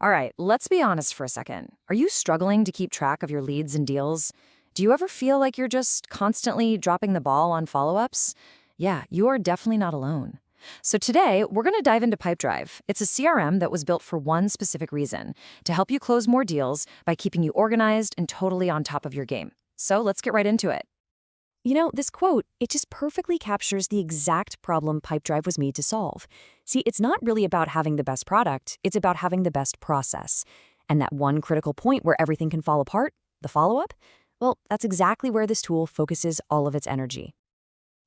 All right, let's be honest for a second. Are you struggling to keep track of your leads and deals? Do you ever feel like you're just constantly dropping the ball on follow-ups? Yeah, you are definitely not alone. So today, we're going to dive into Pipedrive. It's a CRM that was built for one specific reason, to help you close more deals by keeping you organized and totally on top of your game. So let's get right into it. This quote, it just perfectly captures the exact problem Pipedrive was made to solve. See, it's not really about having the best product, it's about having the best process. And that one critical point where everything can fall apart, the follow-up, well, that's exactly where this tool focuses all of its energy.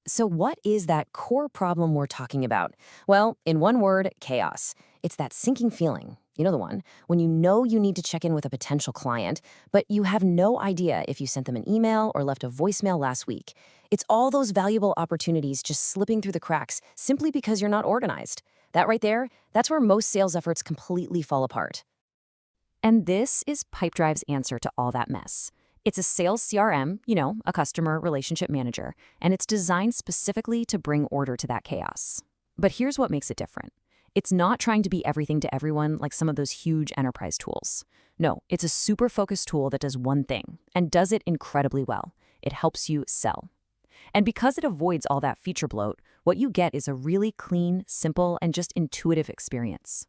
So what is that core problem we're talking about? Well, in one word, chaos. It's that sinking feeling, you know the one, when you know you need to check in with a potential client, but you have no idea if you sent them an email or left a voicemail last week. It's all those valuable opportunities just slipping through the cracks simply because you're not organized. That right there, that's where most sales efforts completely fall apart. And this is Pipedrive's answer to all that mess. It's a sales CRM, a customer relationship manager, and it's designed specifically to bring order to that chaos. But here's what makes it different. It's not trying to be everything to everyone like some of those huge enterprise tools. No, it's a super focused tool that does one thing, and does it incredibly well. It helps you sell. And because it avoids all that feature bloat, what you get is a really clean, simple, and just intuitive experience.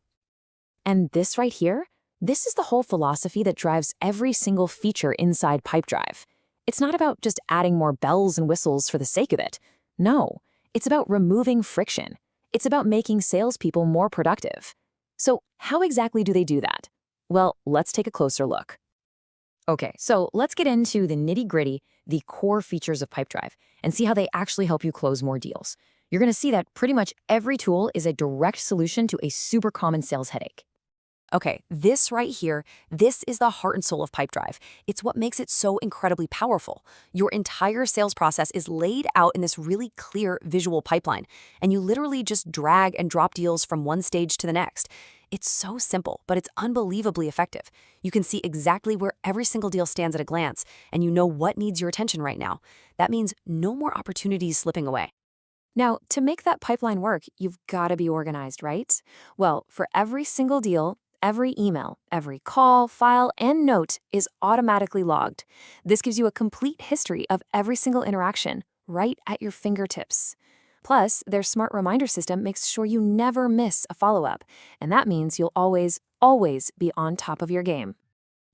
And this right here? This is the whole philosophy that drives every single feature inside Pipedrive. It's not about just adding more bells and whistles for the sake of it. No, it's about removing friction. It's about making salespeople more productive. So how exactly do they do that? Well, let's take a closer look. Okay, so let's get into the nitty-gritty, the core features of Pipedrive, and see how they actually help you close more deals. You're going to see that pretty much every tool is a direct solution to a super common sales headache. Okay, this right here, this is the heart and soul of Pipedrive. It's what makes it so incredibly powerful. Your entire sales process is laid out in this really clear visual pipeline, and you literally just drag and drop deals from one stage to the next. It's so simple, but it's unbelievably effective. You can see exactly where every single deal stands at a glance, and you know what needs your attention right now. That means no more opportunities slipping away. Now, to make that pipeline work, you've got to be organized, right? Well, for every single deal, every email, every call, file, and note is automatically logged. This gives you a complete history of every single interaction right at your fingertips. Plus, their smart reminder system makes sure you never miss a follow-up, and that means you'll always be on top of your game.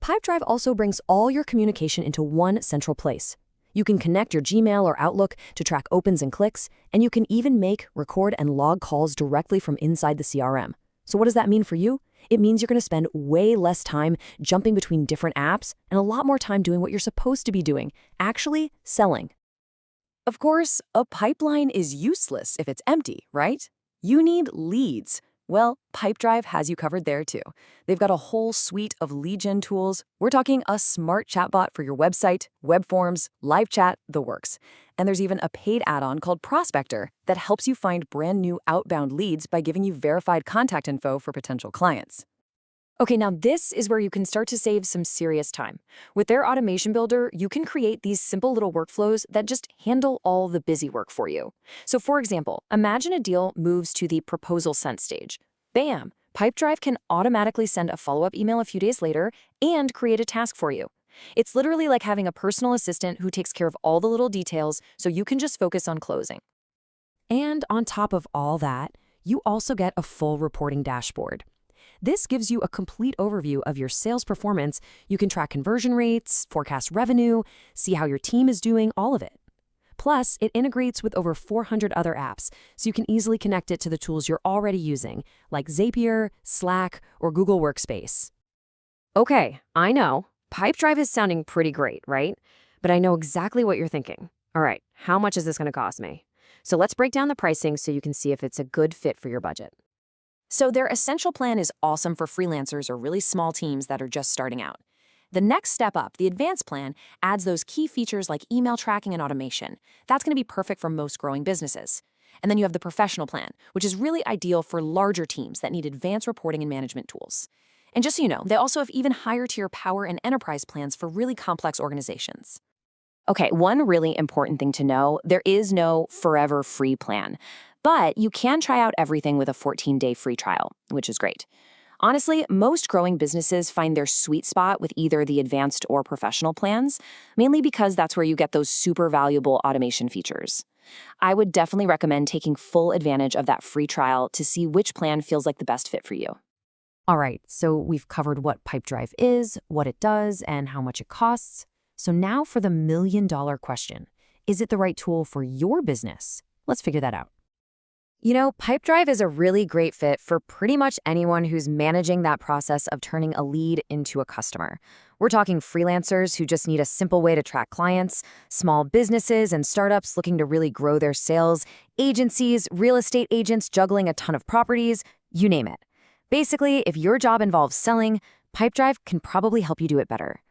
Pipedrive also brings all your communication into one central place. You can connect your Gmail or Outlook to track opens and clicks, and you can even make, record, and log calls directly from inside the CRM. So what does that mean for you? It means you're going to spend way less time jumping between different apps and a lot more time doing what you're supposed to be doing, actually selling. Of course, a pipeline is useless if it's empty, right? You need leads. Well, Pipedrive has you covered there too. They've got a whole suite of lead gen tools. We're talking a smart chatbot for your website, web forms, live chat, the works. And there's even a paid add-on called Prospector that helps you find brand new outbound leads by giving you verified contact info for potential clients. Okay, now this is where you can start to save some serious time. With their automation builder, you can create these simple little workflows that just handle all the busy work for you. So for example, imagine a deal moves to the proposal sent stage. Bam! Pipedrive can automatically send a follow-up email a few days later and create a task for you. It's literally like having a personal assistant who takes care of all the little details so you can just focus on closing. And on top of all that, you also get a full reporting dashboard. This gives you a complete overview of your sales performance. You can track conversion rates, forecast revenue, see how your team is doing, all of it. Plus, it integrates with over 400 other apps, so you can easily connect it to the tools you're already using, like Zapier, Slack, or Google Workspace. Okay, I know. Pipedrive is sounding pretty great, right? But I know exactly what you're thinking. All right, how much is this going to cost me? So let's break down the pricing so you can see if it's a good fit for your budget. So their Essential plan is awesome for freelancers or really small teams that are just starting out. The next step up, the Advanced plan, adds those key features like email tracking and automation. That's going to be perfect for most growing businesses. And then you have the Professional plan, which is really ideal for larger teams that need advanced reporting and management tools. And just so you know, they also have even higher tier Power and Enterprise plans for really complex organizations. Okay, one really important thing to know, there is no forever free plan. But you can try out everything with a 14-day free trial, which is great. Honestly, most growing businesses find their sweet spot with either the advanced or professional plans, mainly because that's where you get those super valuable automation features. I would definitely recommend taking full advantage of that free trial to see which plan feels like the best fit for you. All right, so we've covered what Pipedrive is, what it does, and how much it costs. So now for the million-dollar question. Is it the right tool for your business? Let's figure that out. Pipedrive is a really great fit for pretty much anyone who's managing that process of turning a lead into a customer. We're talking freelancers who just need a simple way to track clients, small businesses and startups looking to really grow their sales, agencies, real estate agents juggling a ton of properties, you name it. Basically, if your job involves selling, Pipedrive can probably help you do it better.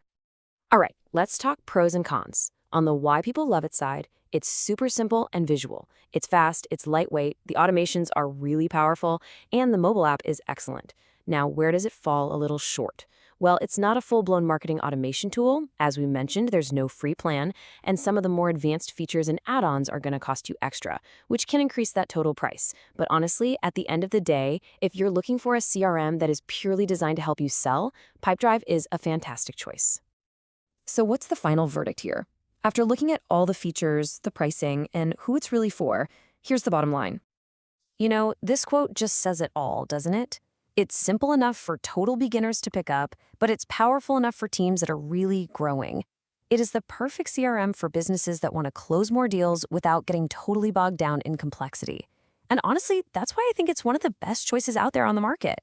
All right, let's talk pros and cons. On the why people love it side, it's super simple and visual. It's fast, it's lightweight, the automations are really powerful, and the mobile app is excellent. Now, where does it fall a little short? Well, it's not a full-blown marketing automation tool. As we mentioned, there's no free plan, and some of the more advanced features and add-ons are going to cost you extra, which can increase that total price. But honestly, at the end of the day, if you're looking for a CRM that is purely designed to help you sell, Pipedrive is a fantastic choice. So what's the final verdict here? After looking at all the features, the pricing, and who it's really for, here's the bottom line. This quote just says it all, doesn't it? It's simple enough for total beginners to pick up, but it's powerful enough for teams that are really growing. It is the perfect CRM for businesses that want to close more deals without getting totally bogged down in complexity. And honestly, that's why I think it's one of the best choices out there on the market.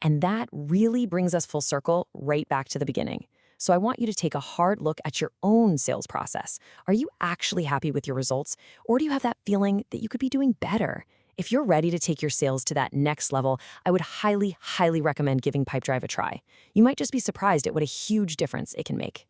And that really brings us full circle right back to the beginning. So I want you to take a hard look at your own sales process. Are you actually happy with your results, or do you have that feeling that you could be doing better? If you're ready to take your sales to that next level, I would highly, highly recommend giving Pipedrive a try. You might just be surprised at what a huge difference it can make.